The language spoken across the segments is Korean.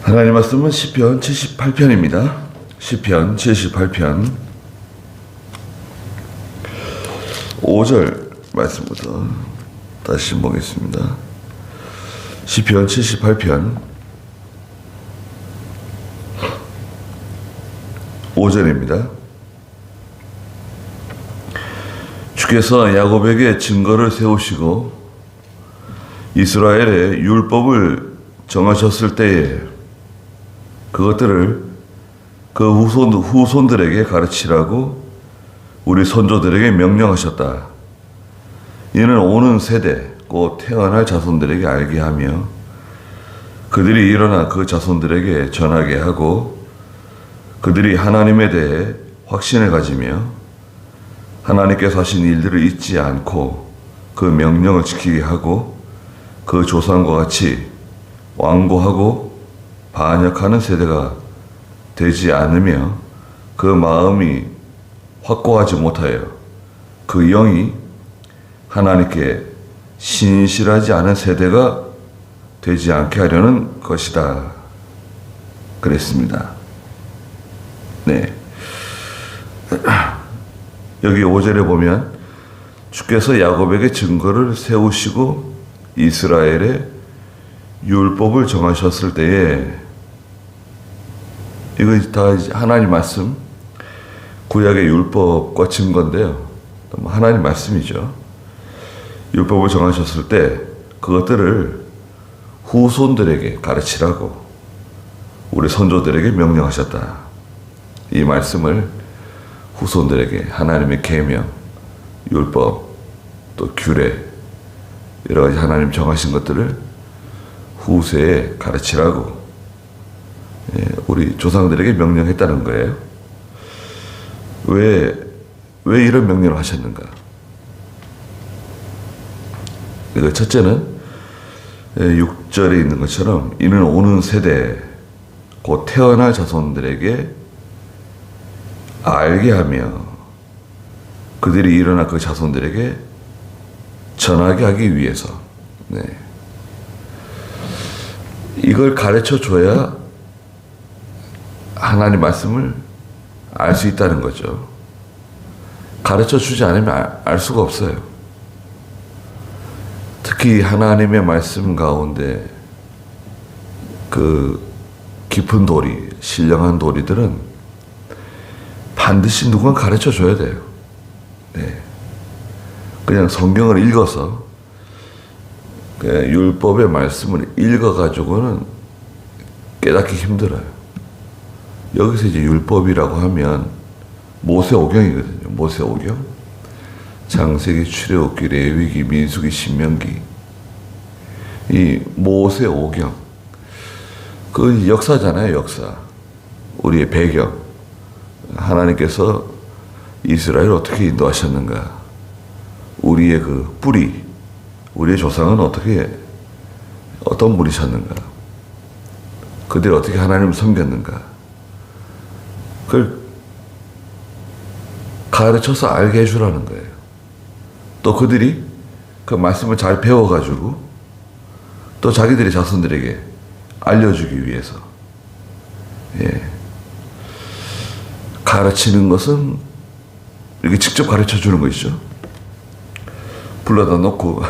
하나님 말씀은 시편 78편입니다. 시편 78편 5절 말씀부터 다시 보겠습니다. 시편 78편 5절입니다. 주께서 야곱에게 증거를 세우시고 이스라엘의 율법을 정하셨을 때에 그것들을 그 후손들에게 가르치라고 우리 선조들에게 명령하셨다. 이는 오는 세대 곧 태어날 자손들에게 알게 하며 그들이 일어나 그 자손들에게 전하게 하고 그들이 하나님에 대해 확신을 가지며 하나님께서 하신 일들을 잊지 않고 그 명령을 지키게 하고 그 조상과 같이 완고하고 반역하는 세대가 되지 않으며 그 마음이 확고하지 못하여 그 영이 하나님께 신실하지 않은 세대가 되지 않게 하려는 것이다. 그랬습니다. 네. 여기 5절에 보면 주께서 야곱에게 증거를 세우시고 이스라엘의 율법을 정하셨을 때에 이거 다 하나님 말씀, 구약의 율법과 증거인데요. 하나님 말씀이죠. 율법을 정하셨을 때 그것들을 후손들에게 가르치라고 우리 선조들에게 명령하셨다. 이 말씀을 후손들에게 하나님의 계명, 율법, 또 규례, 여러 가지 하나님 정하신 것들을 후세에 가르치라고 우리 조상들에게 명령했다는 거예요. 왜 이런 명령을 하셨는가? 첫째는 6절에 있는 것처럼 이는 오는 세대 곧 태어날 자손들에게 알게 하며 그들이 일어나 그 자손들에게 전하게 하기 위해서 이걸 가르쳐 줘야 하나님 말씀을 알 수 있다는 거죠. 가르쳐 주지 않으면 알 수가 없어요. 특히 하나님의 말씀 가운데 그 깊은 도리, 신령한 도리들은 반드시 누군가 가르쳐 줘야 돼요. 그냥 성경을 읽어서 율법의 말씀을 읽어가지고는 깨닫기 힘들어요. 여기서 이제 율법이라고 하면 모세오경이거든요. 모세오경. 창세기, 출애굽기, 레위기, 민수기, 신명기. 이 모세오경. 그 역사잖아요, 역사. 우리의 배경. 하나님께서 이스라엘을 어떻게 인도하셨는가. 우리의 그 뿌리, 우리의 조상은 어떤 분이셨는가. 그들이 어떻게 하나님을 섬겼는가. 그걸 가르쳐서 알게 해주라는 거예요. 또 그들이 그 말씀을 잘 배워가지고 또 자기들의 자손들에게 알려주기 위해서 가르치는 것은 이렇게 직접 가르쳐 주는 것이죠. 불러다 놓고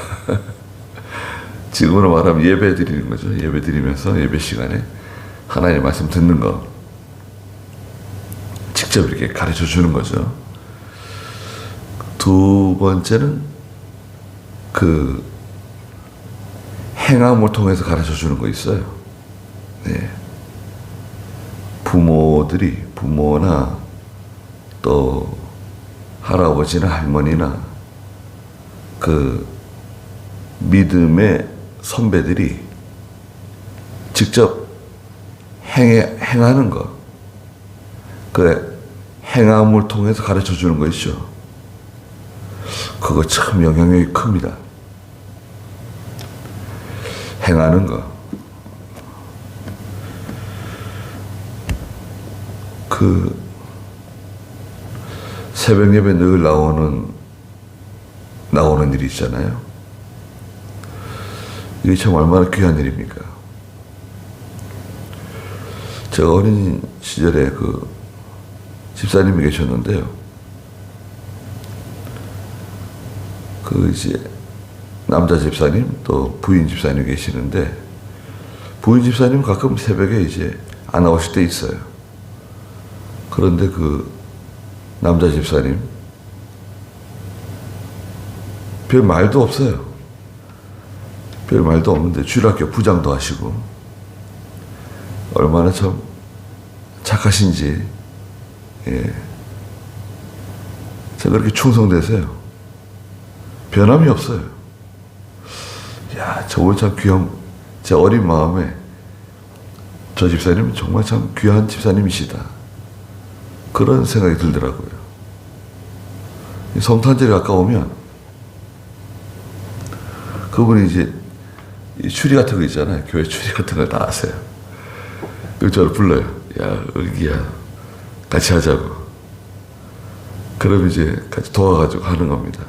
지금으로 말하면 예배 드리는 거죠. 예배 드리면서 예배 시간에 하나님의 말씀 듣는 거 직접 이렇게 가르쳐 주는 거죠. 두 번째는 그 행함을 통해서 가르쳐 주는 거 있어요. 부모나 또 할아버지나 할머니나 그 믿음의 선배들이 직접 행하는 것, 그 행함을 통해서 가르쳐 주는 거 있죠. 그거 참 영향력이 큽니다. 행하는 거. 그 새벽 예배 늘 나오는 일이 있잖아요. 이게 참 얼마나 귀한 일입니까? 제가 어린 시절에 그 집사님이 계셨는데요. 그 이제 남자 집사님 또 부인 집사님 계시는데, 부인 집사님 가끔 새벽에 이제 안 나오실 때 있어요. 그런데 그 남자 집사님 별 말도 없어요. 별 말도 없는데 주일학교 부장도 하시고 얼마나 참 착하신지, 예. 제가 그렇게 충성돼서요. 변함이 없어요. 야, 저분 참 귀한, 제 어린 마음에 저 집사님은 정말 참 귀한 집사님이시다. 그런 생각이 들더라고요. 성탄절에 가까우면 그분이 이제 추리 같은 거 있잖아요. 교회 추리 같은 거 다 하세요. 그리고 저를 불러요. 야, 을기야, 같이 하자고. 그럼 이제 같이 도와가지고 하는 겁니다.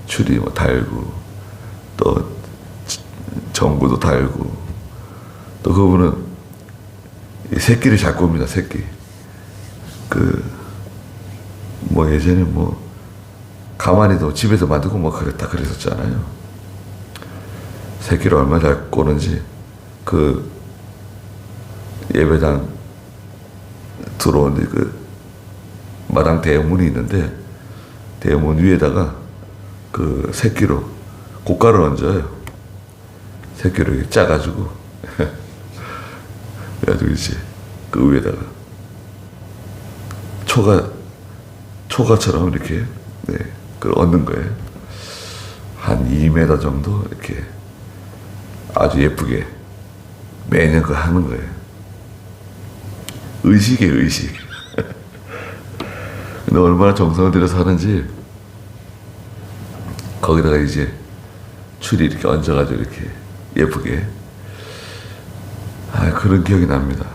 추리 뭐 달고, 또 전구도 달고, 또 그분은 새끼를 잘 꼽니다. 새끼. 뭐 예전에 뭐 가만히도 집에서 만들고 뭐 그랬다 그랬었잖아요. 새끼를 얼마나 잘 꼬는지, 그 예배당 들어오는데 그 마당 대문이 있는데 대문 위에다가 그 새끼로 고가를 얹어요. 새끼를 이렇게 짜가지고 그래가지고 이제 그 위에다가 초가처럼 이렇게, 네, 그걸 얹는 거예요. 한 2m 정도 이렇게 아주 예쁘게 매년 그거 하는 거예요. 의식이에요, 의식. 근데 얼마나 정성을 들여서 하는지, 거기다가 이제 추리 이렇게 얹어가지고 이렇게 예쁘게, 그런 기억이 납니다.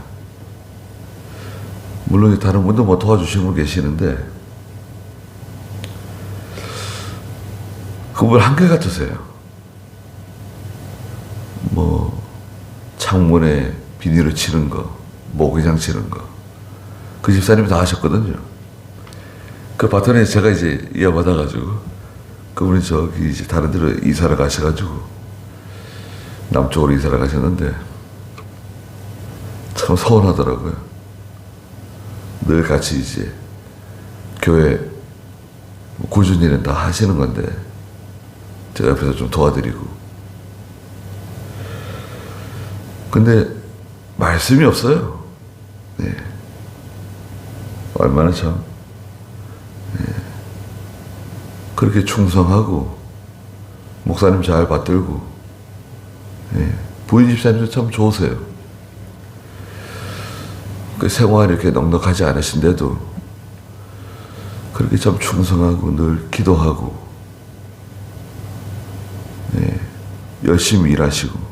물론 다른 분도 뭐 도와주시는 분 계시는데, 그분 한결같으세요. 뭐 창문에 비닐을 치는 거, 모기장 치는 거, 그 집사님이 다 하셨거든요. 그 바톤에 제가 이제 이어받아가지고, 그분이 저기 이제 다른 데로 이사를 가셔가지고, 남쪽으로 이사를 가셨는데, 참 서운하더라고요. 늘 같이 이제 교회 꾸준히 일은 다 하시는 건데, 제가 옆에서 좀 도와드리고. 근데 말씀이 없어요. 네. 얼마나 참, 네. 그렇게 충성하고 목사님 잘 받들고, 네. 부인 집사님도 참 좋으세요. 그 생활이 이렇게 넉넉하지 않으신데도 그렇게 참 충성하고 늘 기도하고, 네. 열심히 일하시고,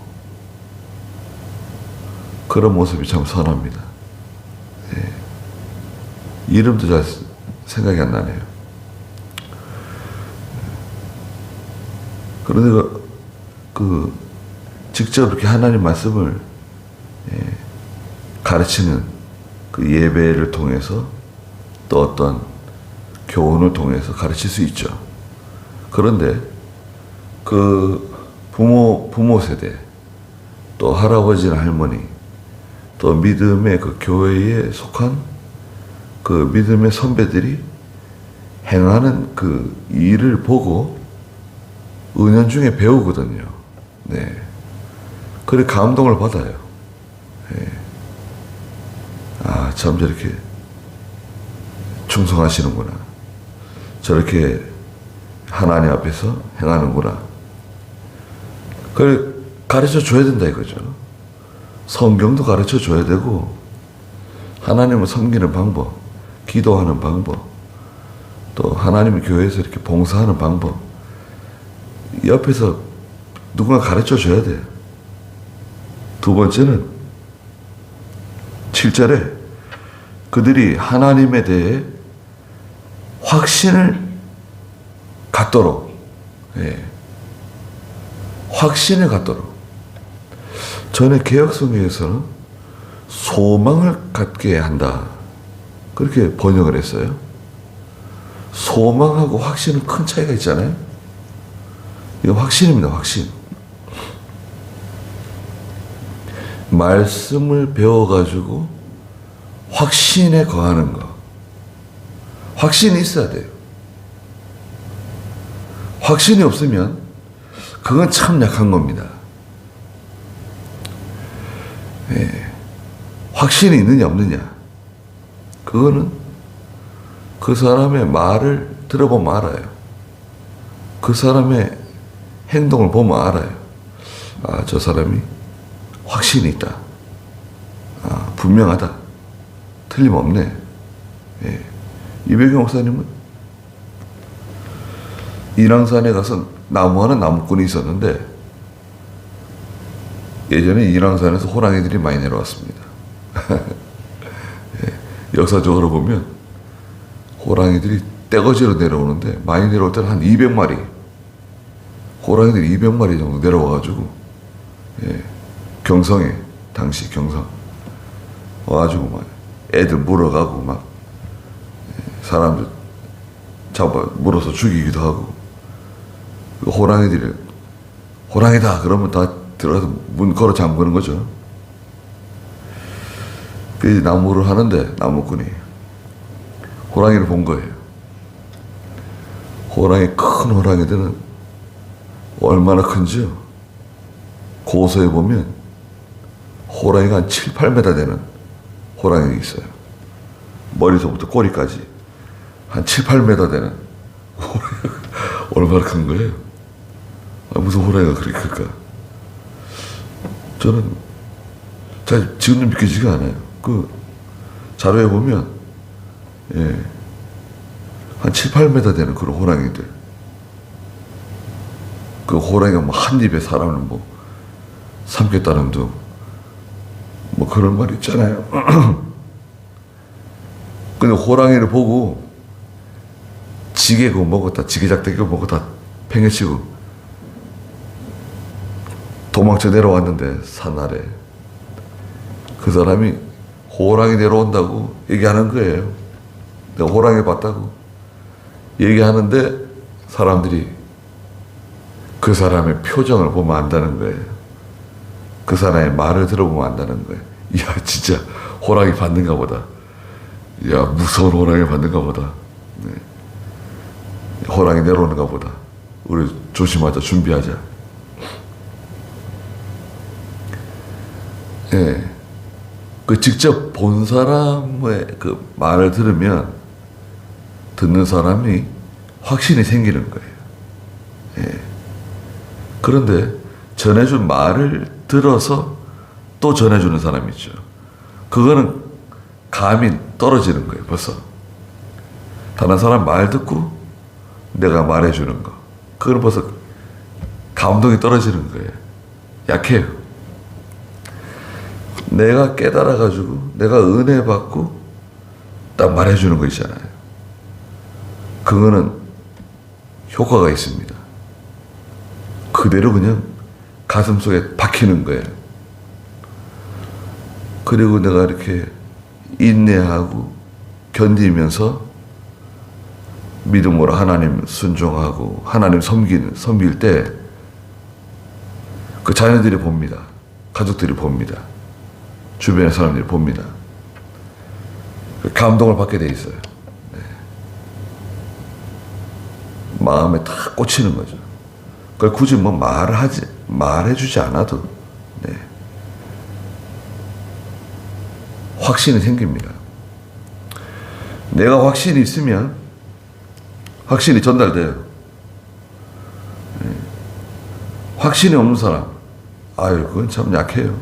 그런 모습이 참 선합니다. 네. 이름도 잘 생각이 안 나네요. 그런데 직접 이렇게 하나님 말씀을, 예, 가르치는 그 예배를 통해서, 또 어떤 교훈을 통해서 가르칠 수 있죠. 그런데 그 부모 세대, 또 할아버지나 할머니, 또 믿음의 그 교회에 속한 그 믿음의 선배들이 행하는 그 일을 보고 은연중에 배우거든요. 네. 그래 감동을 받아요. 네. 참 저렇게 충성하시는구나. 저렇게 하나님 앞에서 행하는구나. 그걸 가르쳐 줘야 된다 이거죠. 성경도 가르쳐 줘야 되고, 하나님을 섬기는 방법, 기도하는 방법, 또 하나님의 교회에서 이렇게 봉사하는 방법, 옆에서 누군가 가르쳐 줘야 돼요. 두 번째는 7절에 그들이 하나님에 대해 확신을 갖도록, 예, 확신을 갖도록. 전에 개혁성경에서는 소망을 갖게 한다. 그렇게 번역을 했어요. 소망하고 확신은 큰 차이가 있잖아요. 이거 확신입니다, 확신. 말씀을 배워가지고 확신에 거하는 거. 확신이 있어야 돼요. 확신이 없으면 그건 참 약한 겁니다. 예. 확신이 있느냐 없느냐, 그거는 그 사람의 말을 들어보면 알아요. 그 사람의 행동을 보면 알아요. 아, 저 사람이 확신이 있다. 아, 분명하다. 틀림없네. 예. 이백영 목사님은 인왕산에 가서 나무하는 나무꾼이 있었는데, 예전에 인왕산에서 호랑이들이 많이 내려왔습니다. 예. 역사적으로 보면 호랑이들이 떼거지로 내려오는데, 많이 내려올 때는 한 200마리, 호랑이들이 200마리 정도 내려와가지고, 예. 경성에, 당시 경성 와가지고 막 애들 물어가고 막, 예. 사람들 잡아 물어서 죽이기도 하고, 그 호랑이들이 호랑이다 그러면 다 들어가서 문 걸어 잠그는 거죠. 그 나무를 하는데 나무꾼이 호랑이를 본 거예요. 큰 호랑이들은 얼마나 큰지요. 고서에 보면 호랑이가 한 7, 8m 되는 호랑이가 있어요. 머리서부터 꼬리까지 한 7, 8m 되는 호랑이가 얼마나 큰 거예요. 아, 무슨 호랑이가 그렇게 클까? 저는 잘 지금도 믿기지가 않아요. 그 자료에 보면, 예, 한 7, 8m 되는 그런 호랑이들. 그 호랑이가 뭐 한 입에 사람을 뭐 삼겠다는 둥, 뭐 그런 말 있잖아요. 근데 호랑이를 보고 지게 그거 먹었다, 지게작대 그거 먹었다 팽개치고 도망쳐 내려왔는데, 산 아래 그 사람이 호랑이 내려온다고 얘기하는 거예요. 내가 호랑이 봤다고 얘기하는데, 사람들이 그 사람의 표정을 보면 안다는 거예요. 그 사람의 말을 들어보면 안다는 거예요. 야, 진짜 호랑이 봤는가 보다. 야, 무서운 호랑이 봤는가 보다. 네. 호랑이 내려오는가 보다. 우리 조심하자, 준비하자. 예. 그 직접 본 사람의 그 말을 들으면 듣는 사람이 확신이 생기는 거예요. 예. 그런데 전해준 말을 들어서 또 전해주는 사람이 있죠. 그거는 감이 떨어지는 거예요, 벌써. 다른 사람 말 듣고 내가 말해주는 거. 그거는 벌써 감동이 떨어지는 거예요. 약해요. 내가 깨달아가지고 내가 은혜 받고 딱 말해주는 거 있잖아요. 그거는 효과가 있습니다. 그대로 그냥 가슴 속에 박히는 거예요. 그리고 내가 이렇게 인내하고 견디면서 믿음으로 하나님 순종하고 하나님 섬길 때 그 자녀들이 봅니다. 가족들이 봅니다. 주변의 사람들이 봅니다. 감동을 받게 돼 있어요. 네. 마음에 탁 꽂히는 거죠. 그걸 굳이 뭐 말해주지 않아도, 네, 확신이 생깁니다. 내가 확신이 있으면 확신이 전달돼요. 네. 확신이 없는 사람, 아유, 그건 참 약해요.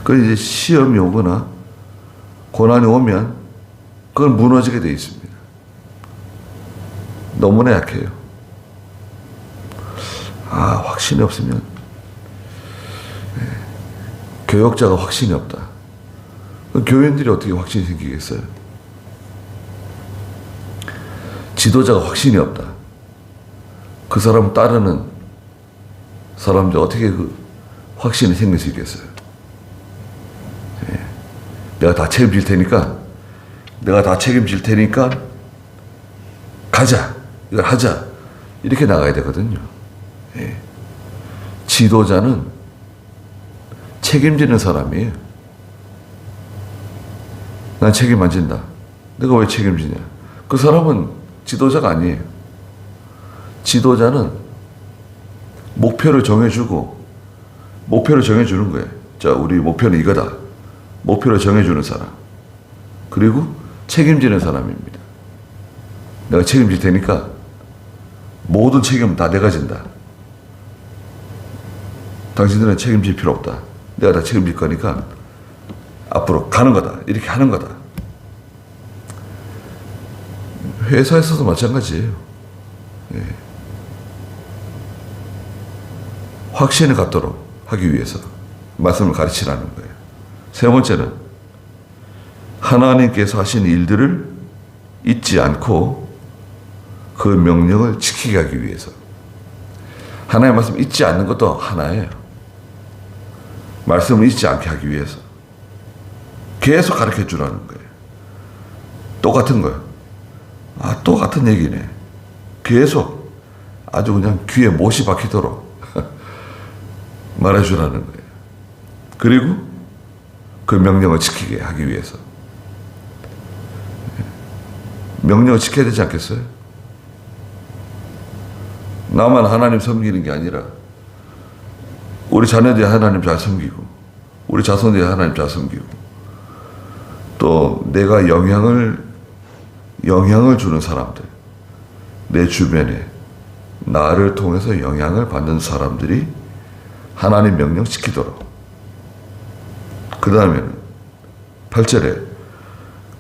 그 이제 시험이 오거나 고난이 오면 그건 무너지게 돼 있습니다. 너무나 약해요. 아, 확신이 없으면, 네, 교역자가 확신이 없다. 교인들이 어떻게 확신이 생기겠어요? 지도자가 확신이 없다. 그 사람 따르는 사람들 어떻게 그 확신이 생길 수 있겠어요? 내가 다 책임질 테니까 가자, 이걸 하자, 이렇게 나가야 되거든요. 예. 지도자는 책임지는 사람이에요. 난 책임 안 진다. 내가 왜 책임지냐? 그 사람은 지도자가 아니에요. 지도자는 목표를 정해주고 목표를 정해주는 거예요. 자, 우리 목표는 이거다. 목표를 정해주는 사람. 그리고 책임지는 사람입니다. 내가 책임질 테니까 모든 책임은 다 내가 진다. 당신들은 책임질 필요 없다. 내가 다 책임질 거니까 앞으로 가는 거다. 이렇게 하는 거다. 회사에서도 마찬가지예요. 예. 확신을 갖도록 하기 위해서 말씀을 가르치라는 거예요. 세 번째는 하나님께서 하신 일들을 잊지 않고 그 명령을 지키게 하기 위해서. 하나님의 말씀 잊지 않는 것도 하나예요. 말씀을 잊지 않게 하기 위해서 계속 가르쳐 주라는 거예요. 똑같은 거예요. 아, 똑같은 얘기네. 계속 아주 그냥 귀에 못이 박히도록 말해 주라는 거예요. 그리고 그 명령을 지키게 하기 위해서. 명령을 지켜야 되지 않겠어요? 나만 하나님 섬기는 게 아니라 우리 자녀들이 하나님 잘 섬기고 우리 자손들이 하나님 잘 섬기고 또 내가 영향을 주는 사람들, 내 주변에 나를 통해서 영향을 받는 사람들이 하나님 명령 지키도록. 그 다음에는 8절에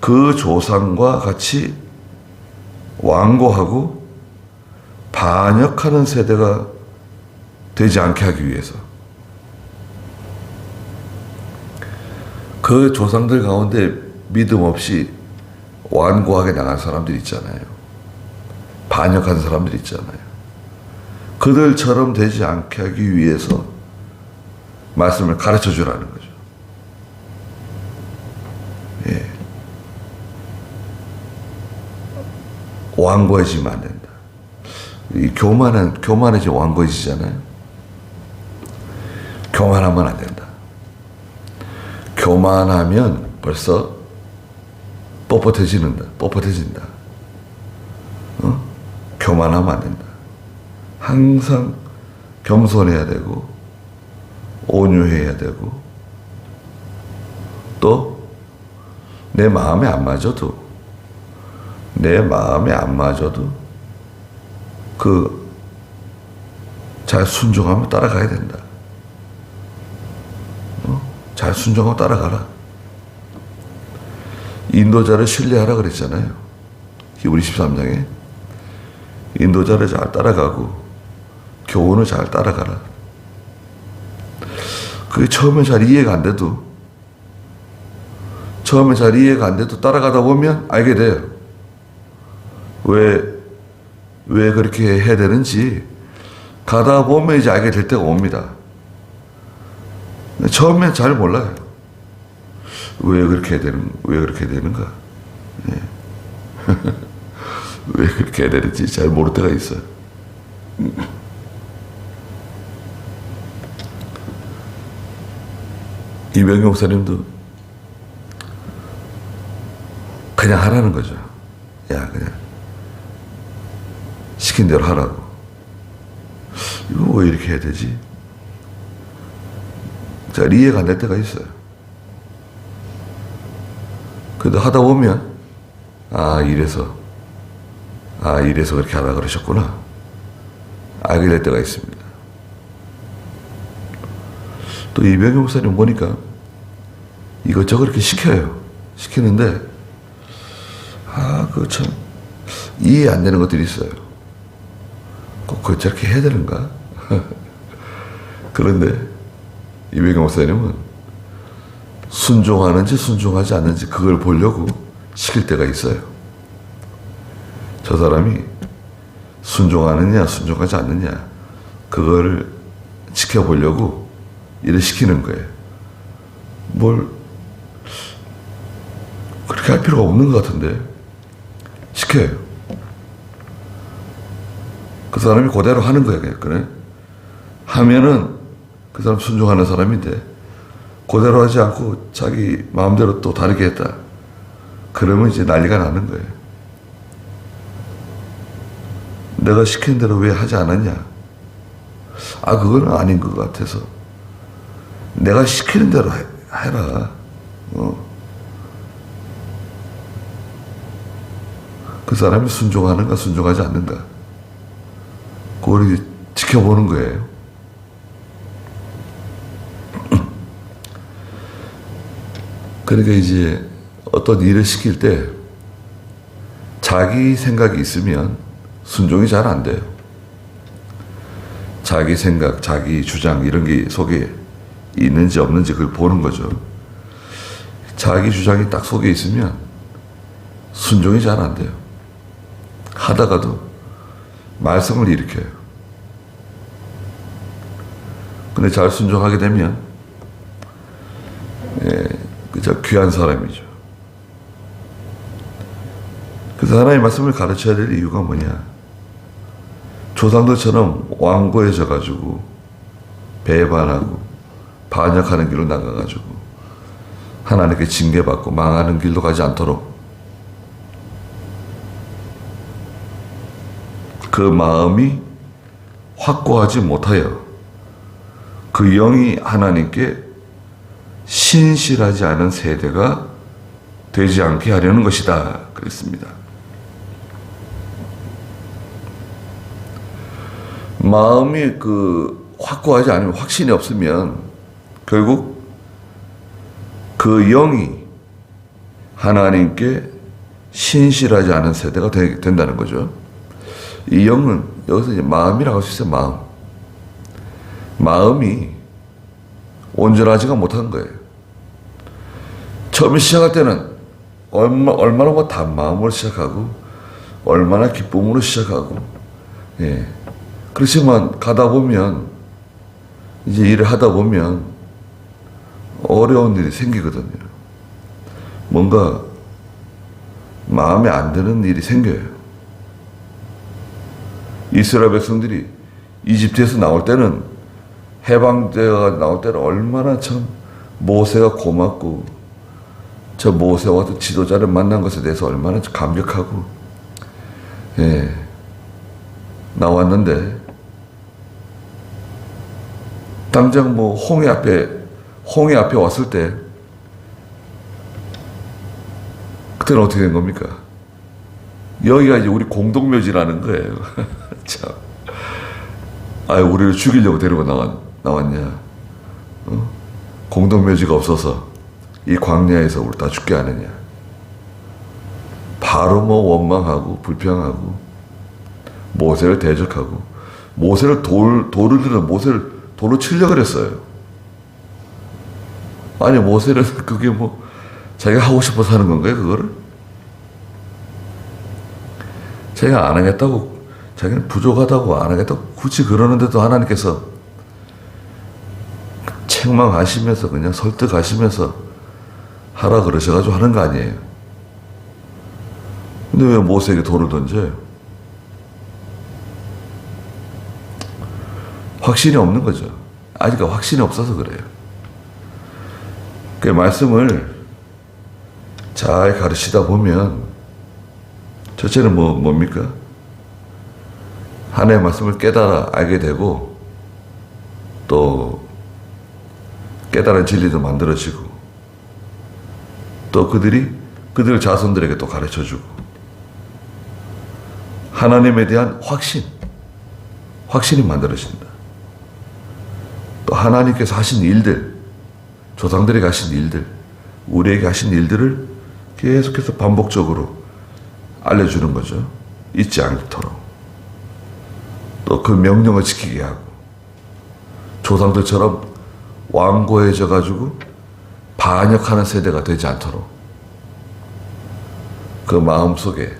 그 조상과 같이 완고하고 반역하는 세대가 되지 않게 하기 위해서. 그 조상들 가운데 믿음 없이 완고하게 나간 사람들 있잖아요. 반역한 사람들 있잖아요. 그들처럼 되지 않게 하기 위해서 말씀을 가르쳐 주라는 거죠. 예. 완고해지면 안 된다. 이 교만해지 완고해지잖아요. 교만하면 안 된다. 교만하면 벌써 뻣뻣해진다. 교만하면 안 된다. 항상 겸손해야 되고 온유해야 되고 또 내 마음에 안 맞아도 그 잘 순종하면 따라가야 된다. 잘 순종하고 따라가라. 인도자를 신뢰하라 그랬잖아요. 히브리 13장에 인도자를 잘 따라가고 교훈을 잘 따라가라. 그게 처음에 잘 이해가 안 돼도 따라가다 보면 알게 돼요. 왜 그렇게 해야 되는지 가다 보면 이제 알게 될 때가 옵니다. 처음엔 잘 몰라요. 왜 그렇게 되는가? 네. 왜 그렇게 해야 되는지 잘 모를 때가 있어요. 이병희 목사님도 그냥 하라는 거죠. 야, 그냥 시킨 대로 하라고. 이거 왜 이렇게 해야 되지? 잘 이해가 안 될 때가 있어요. 그래도 하다 보면 이래서 그렇게 하라 그러셨구나 알게 될 때가 있습니다. 또 이병희 목사님 보니까 이것저것 이렇게 시키는데 그거 참 이해 안 되는 것들이 있어요. 꼭 그걸 저렇게 해야 되는가? 그런데 이병희 목사님은 순종하는지 순종하지 않는지 그걸 보려고 시킬 때가 있어요. 저 사람이 순종하느냐 순종하지 않느냐 그거를 지켜보려고 일을 시키는 거예요. 그렇게 할 필요가 없는 것 같은데 시켜요. 그 사람이 그대로 하는 거예요. 그래? 하면은 그 사람 순종하는 사람인데 그대로 하지 않고 자기 마음대로 또 다르게 했다. 그러면 이제 난리가 나는 거예요. 내가 시킨 대로 왜 하지 않았냐? 아, 그거는 아닌 것 같아서. 내가 시키는 대로 해라. 그 사람이 순종하는가, 순종하지 않는가. 그걸 지켜보는 거예요. 그러니까 이제 어떤 일을 시킬 때 자기 생각이 있으면 순종이 잘 안 돼요. 자기 생각, 자기 주장 이런 게 속에 있는지 없는지 그걸 보는 거죠. 자기 주장이 딱 속에 있으면 순종이 잘 안 돼요. 하다가도 말썽을 일으켜요. 근데 잘 순종하게 되면 그저 귀한 사람이죠. 그래서 하나님의 말씀을 가르쳐야 될 이유가 뭐냐? 조상들처럼 완고해져 가지고 배반하고 반역하는 길로 나가가지고 하나님께 징계받고 망하는 길로 가지 않도록 그 마음이 확고하지 못하여 그 영이 하나님께 신실하지 않은 세대가 되지 않게 하려는 것이다. 그랬습니다. 마음이 확고하지 않으면 확신이 없으면 결국 그 영이 하나님께 신실하지 않은 세대가 된다는 거죠. 이 영은 여기서 이제 마음이라고 할 수 있어요. 마음이 온전하지가 못한 거예요. 처음에 시작할 때는 얼마나 단 마음으로 시작하고 얼마나 기쁨으로 시작하고 그렇지만 가다 보면 이제 일을 하다 보면 어려운 일이 생기거든요. 뭔가 마음에 안 드는 일이 생겨요. 이스라엘 백성들이 이집트에서 나올 때는 해방되어 나올 때는 얼마나 참 모세가 고맙고 저 모세와 같은 지도자를 만난 것에 대해서 얼마나 감격하고 나왔는데 당장 홍해 앞에 왔을 때 그때는 어떻게 된 겁니까? 여기가 이제 우리 공동묘지라는 거예요. 참. 우리를 죽이려고 데리고 나왔냐? 공동묘지가 없어서 이 광야에서 우리 다 죽게 하느냐? 바로 원망하고 불평하고 모세를 대적하고 모세를 돌을 들어 모세를 돌로 치려고 그랬어요. 아니 모세는 그게 자기가 하고 싶어서 하는 건가요? 그거를? 자기가 안 하겠다고 자기는 부족하다고 안 하겠다고 굳이 그러는데도 하나님께서 책망하시면서 그냥 설득하시면서 하라 그러셔가지고 하는 거 아니에요. 근데 왜 모세에게 돌을 던져요? 확신이 없는 거죠. 아직 확신이 없어서 그래요. 그 말씀을 잘 가르치다 보면 첫째는 뭡니까? 하나님의 말씀을 깨달아 알게 되고 또 깨달은 진리도 만들어지고 또 그들 자손들에게 또 가르쳐주고 하나님에 대한 확신이 만들어진다. 또 하나님께서 하신 일들, 조상들에게 하신 일들, 우리에게 하신 일들을 계속해서 반복적으로 알려주는 거죠. 잊지 않도록. 또 그 명령을 지키게 하고 조상들처럼 완고해져 가지고 반역하는 세대가 되지 않도록 그 마음속에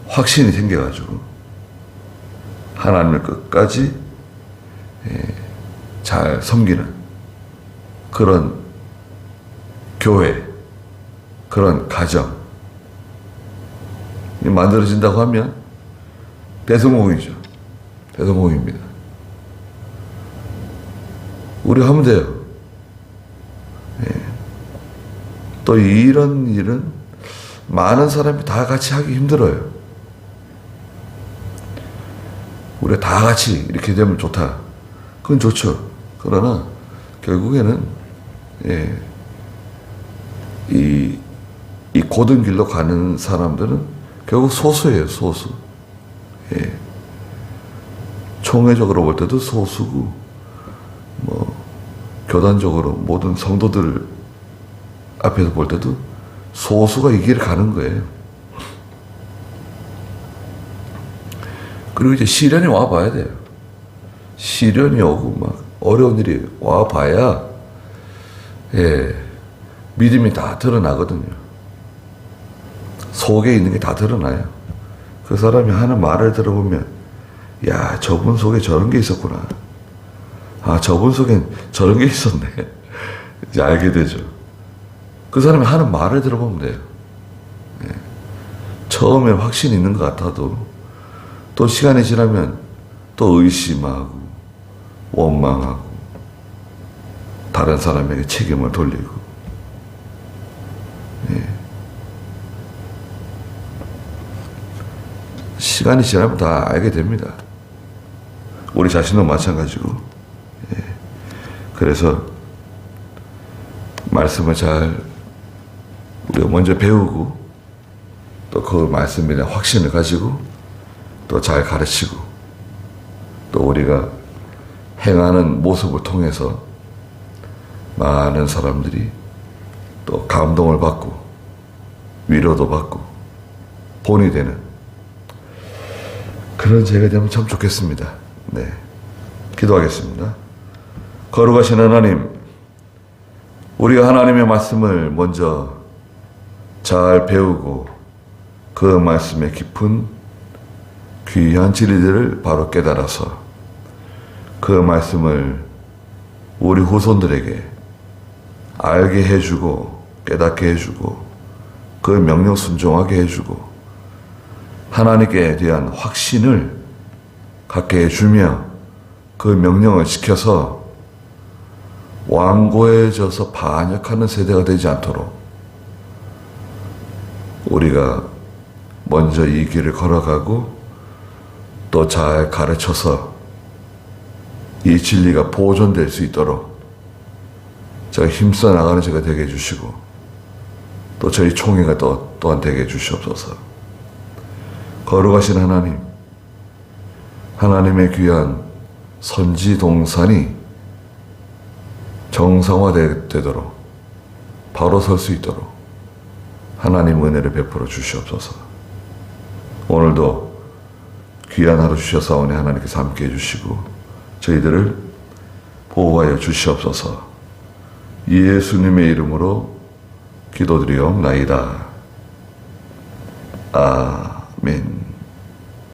확신이 생겨가지고 하나님을 끝까지 잘 섬기는 그런 교회, 그런 가정이 만들어진다고 하면 대성공이죠. 대성공입니다. 우리 하면 돼요. 예. 또 이런 일은 많은 사람이 다 같이 하기 힘들어요. 우리 다 같이 이렇게 되면 좋다. 그건 좋죠. 그러나 결국에는 예, 이 고든 길로 가는 사람들은 결국 소수예요. 소수. 예. 총회적으로 볼 때도 소수고 뭐 교단적으로 모든 성도들 앞에서 볼 때도 소수가 이 길을 가는 거예요. 그리고 이제 시련이 와봐야 돼요. 시련이 오고 막 어려운 일이 와봐야 예, 믿음이 다 드러나거든요. 속에 있는 게 다 드러나요. 그 사람이 하는 말을 들어보면 야, 저분 속에 저런 게 있었구나. 아, 저분 속엔 저런 게 있었네. 이제 알게 되죠. 그 사람이 하는 말을 들어보면 돼요. 예. 처음에 확신이 있는 것 같아도 또 시간이 지나면 또 의심하고 원망하고 다른 사람에게 책임을 돌리고 예. 시간이 지나면 다 알게 됩니다. 우리 자신도 마찬가지고 예. 그래서 말씀을 잘 우리가 먼저 배우고 또 그 말씀에 대한 확신을 가지고 또 잘 가르치고 또 우리가 행하는 모습을 통해서 많은 사람들이 또 감동을 받고 위로도 받고 본이 되는 그런 제가 되면 참 좋겠습니다. 네, 기도하겠습니다. 거룩하신 하나님, 우리가 하나님의 말씀을 먼저 잘 배우고 그 말씀의 깊은 귀한 진리들을 바로 깨달아서 그 말씀을 우리 후손들에게 알게 해주고 깨닫게 해주고 그 명령 순종하게 해주고 하나님께 대한 확신을 갖게 해주며 그 명령을 지켜서 완고해져서 반역하는 세대가 되지 않도록 우리가 먼저 이 길을 걸어가고 또 잘 가르쳐서 이 진리가 보존될 수 있도록 제가 힘써 나가는 제가 되게 해주시고 또 저희 총회가 또한 되게 해주시옵소서. 거룩하신 하나님, 하나님의 귀한 선지동산이 정상화되도록 바로 설 수 있도록 하나님 은혜를 베풀어 주시옵소서. 오늘도 귀한 하루 주셔서 하나님께서 함께 해주시고 저희들을 보호하여 주시옵소서. 예수님의 이름으로 기도드리옵나이다. 아멘.